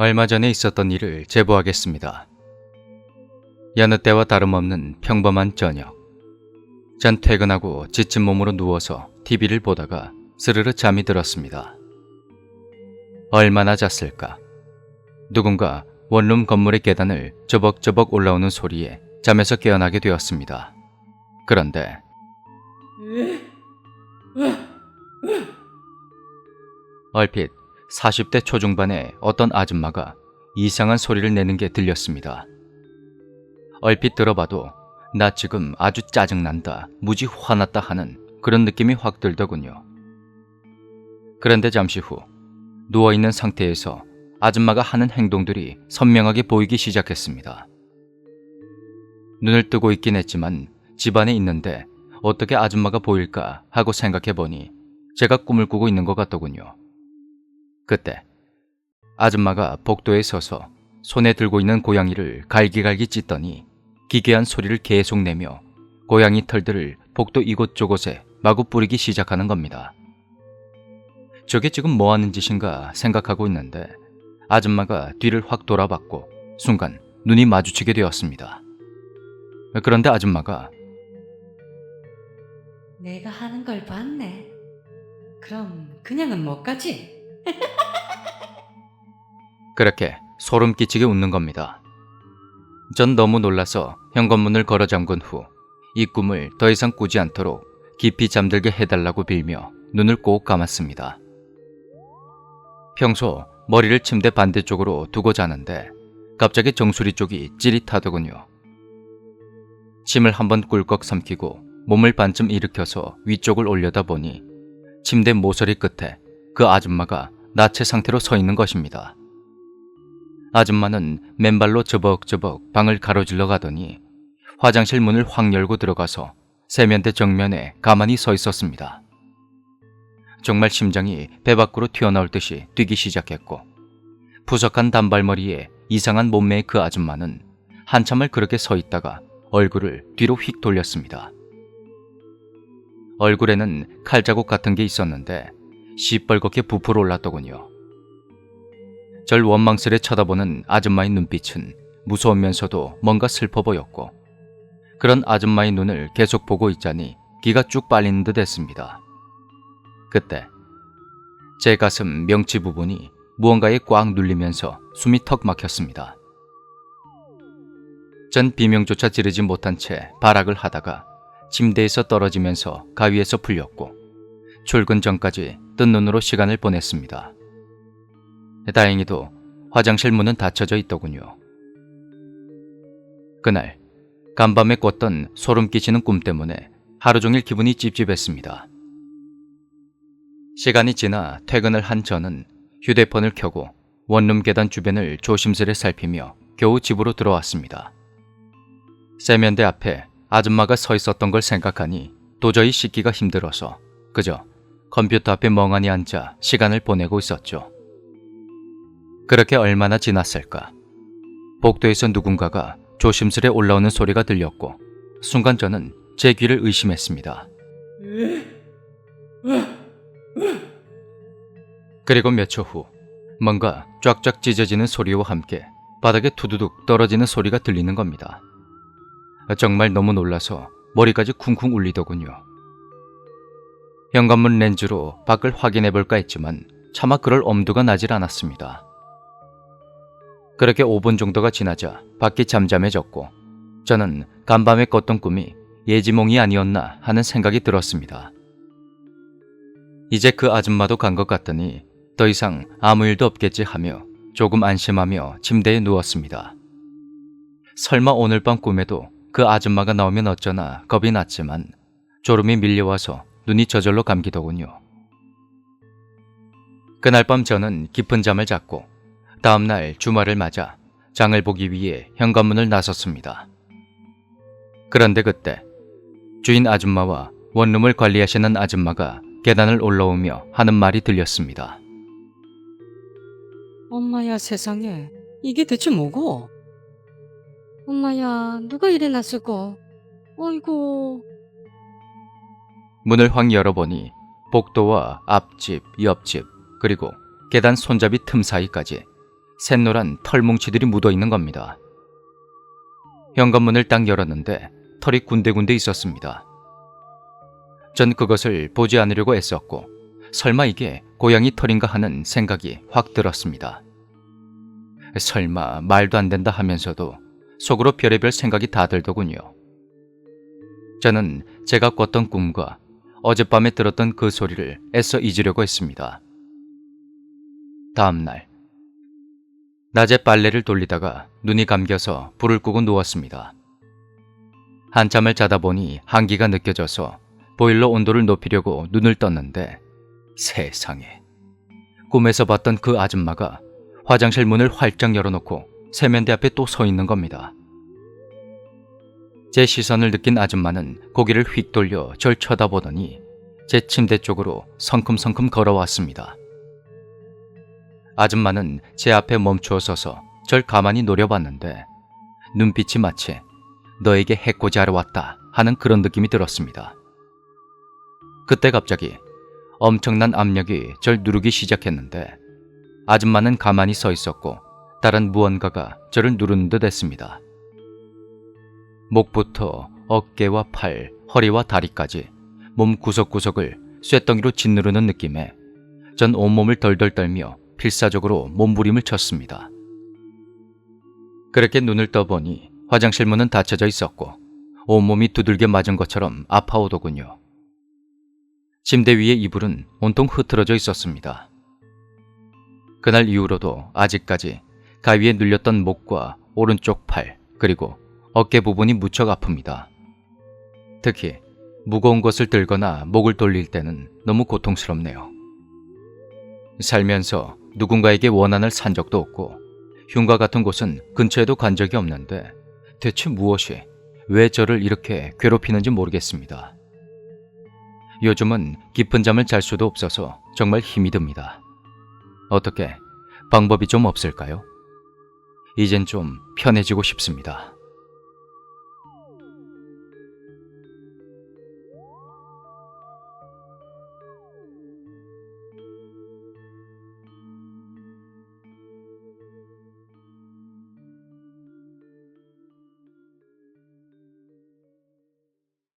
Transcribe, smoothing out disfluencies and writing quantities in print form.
얼마 전에 있었던 일을 제보하겠습니다. 여느 때와 다름없는 평범한 저녁. 전 퇴근하고 지친 몸으로 누워서 TV를 보다가 스르르 잠이 들었습니다. 얼마나 잤을까? 누군가 원룸 건물의 계단을 저벅저벅 올라오는 소리에 잠에서 깨어나게 되었습니다. 그런데 얼핏 40대 초중반의 어떤 아줌마가 이상한 소리를 내는 게 들렸습니다. 얼핏 들어봐도 나 지금 아주 짜증난다, 무지 화났다 하는 그런 느낌이 확 들더군요. 그런데 잠시 후 누워있는 상태에서 아줌마가 하는 행동들이 선명하게 보이기 시작했습니다. 눈을 뜨고 있긴 했지만 집안에 있는데 어떻게 아줌마가 보일까 하고 생각해보니 제가 꿈을 꾸고 있는 것 같더군요. 그때 아줌마가 복도에 서서 손에 들고 있는 고양이를 갈기갈기 찢더니 기괴한 소리를 계속 내며 고양이 털들을 복도 이곳저곳에 마구 뿌리기 시작하는 겁니다. 저게 지금 뭐하는 짓인가 생각하고 있는데 아줌마가 뒤를 확 돌아봤고 순간 눈이 마주치게 되었습니다. 그런데 아줌마가 내가 하는 걸 봤네. 그럼 그냥은 못 가지? 그렇게 소름 끼치게 웃는 겁니다. 전 너무 놀라서 현관문을 걸어 잠근 후 이 꿈을 더 이상 꾸지 않도록 깊이 잠들게 해달라고 빌며 눈을 꼭 감았습니다. 평소 머리를 침대 반대쪽으로 두고 자는데 갑자기 정수리 쪽이 찌릿하더군요. 침을 한번 꿀꺽 삼키고 몸을 반쯤 일으켜서 위쪽을 올려다 보니 침대 모서리 끝에 그 아줌마가 나체 상태로 서 있는 것입니다. 아줌마는 맨발로 저벅저벅 방을 가로질러 가더니 화장실 문을 확 열고 들어가서 세면대 정면에 가만히 서 있었습니다. 정말 심장이 배 밖으로 튀어나올 듯이 뛰기 시작했고 푸석한 단발머리에 이상한 몸매의 그 아줌마는 한참을 그렇게 서 있다가 얼굴을 뒤로 휙 돌렸습니다. 얼굴에는 칼자국 같은 게 있었는데 시뻘겋게 부풀어 올랐더군요. 절 원망스레 쳐다보는 아줌마의 눈빛은 무서우면서도 뭔가 슬퍼 보였고 그런 아줌마의 눈을 계속 보고 있자니 기가 쭉 빨리는 듯 했습니다. 그때 제 가슴 명치 부분이 무언가에 꽉 눌리면서 숨이 턱 막혔습니다. 전 비명조차 지르지 못한 채 발악을 하다가 침대에서 떨어지면서 가위에서 풀렸고 출근 전까지 뜬 눈으로 시간을 보냈습니다. 다행히도 화장실 문은 닫혀져 있더군요. 그날 간밤에 꿨던 소름 끼치는 꿈 때문에 하루 종일 기분이 찝찝했습니다. 시간이 지나 퇴근을 한 저는 휴대폰을 켜고 원룸 계단 주변을 조심스레 살피며 겨우 집으로 들어왔습니다. 세면대 앞에 아줌마가 서 있었던 걸 생각하니 도저히 씻기가 힘들어서 그저 컴퓨터 앞에 멍하니 앉아 시간을 보내고 있었죠. 그렇게 얼마나 지났을까? 복도에서 누군가가 조심스레 올라오는 소리가 들렸고 순간 저는 제 귀를 의심했습니다. 그리고 몇 초 후 뭔가 쫙쫙 찢어지는 소리와 함께 바닥에 투두둑 떨어지는 소리가 들리는 겁니다. 정말 너무 놀라서 머리까지 쿵쿵 울리더군요. 현관문 렌즈로 밖을 확인해 볼까 했지만 차마 그럴 엄두가 나질 않았습니다. 그렇게 5분 정도가 지나자 밖이 잠잠해졌고 저는 간밤에 꿨던 꿈이 예지몽이 아니었나 하는 생각이 들었습니다. 이제 그 아줌마도 간 것 같더니 더 이상 아무 일도 없겠지 하며 조금 안심하며 침대에 누웠습니다. 설마 오늘 밤 꿈에도 그 아줌마가 나오면 어쩌나 겁이 났지만 졸음이 밀려와서 눈이 저절로 감기더군요. 그날 밤 저는 깊은 잠을 잤고 다음날 주말을 맞아 장을 보기 위해 현관문을 나섰습니다. 그런데 그때 주인 아줌마와 원룸을 관리하시는 아줌마가 계단을 올라오며 하는 말이 들렸습니다. 엄마야 세상에 이게 대체 뭐고? 엄마야 누가 이래놨을까? 어이구. 문을 확 열어보니 복도와 앞집, 옆집, 그리고 계단 손잡이 틈 사이까지 샛노란 털뭉치들이 묻어있는 겁니다. 현관문을 딱 열었는데 털이 군데군데 있었습니다. 전 그것을 보지 않으려고 애썼고 설마 이게 고양이 털인가 하는 생각이 확 들었습니다. 설마 말도 안 된다 하면서도 속으로 별의별 생각이 다 들더군요. 저는 제가 꿨던 꿈과 어젯밤에 들었던 그 소리를 애써 잊으려고 했습니다. 다음 날 낮에 빨래를 돌리다가 눈이 감겨서 불을 끄고 누웠습니다. 한참을 자다 보니 한기가 느껴져서 보일러 온도를 높이려고 눈을 떴는데 세상에, 꿈에서 봤던 그 아줌마가 화장실 문을 활짝 열어놓고 세면대 앞에 또 서 있는 겁니다. 제 시선을 느낀 아줌마는 고개를 휙 돌려 절 쳐다보더니 제 침대 쪽으로 성큼성큼 걸어왔습니다. 아줌마는 제 앞에 멈추어 서서 절 가만히 노려봤는데 눈빛이 마치 너에게 해코지하러 왔다 하는 그런 느낌이 들었습니다. 그때 갑자기 엄청난 압력이 절 누르기 시작했는데 아줌마는 가만히 서 있었고 다른 무언가가 저를 누르는 듯 했습니다. 목부터 어깨와 팔, 허리와 다리까지 몸 구석구석을 쇳덩이로 짓누르는 느낌에 전 온몸을 덜덜 떨며 필사적으로 몸부림을 쳤습니다. 그렇게 눈을 떠보니 화장실 문은 닫혀져 있었고 온몸이 두들겨 맞은 것처럼 아파오더군요. 침대 위에 이불은 온통 흐트러져 있었습니다. 그날 이후로도 아직까지 가위에 눌렸던 목과 오른쪽 팔 그리고 어깨 부분이 무척 아픕니다. 특히 무거운 것을 들거나 목을 돌릴 때는 너무 고통스럽네요. 살면서 누군가에게 원한을 산 적도 없고 흉가 같은 곳은 근처에도 간 적이 없는데 대체 무엇이 왜 저를 이렇게 괴롭히는지 모르겠습니다. 요즘은 깊은 잠을 잘 수도 없어서 정말 힘이 듭니다. 어떻게 방법이 좀 없을까요? 이젠 좀 편해지고 싶습니다.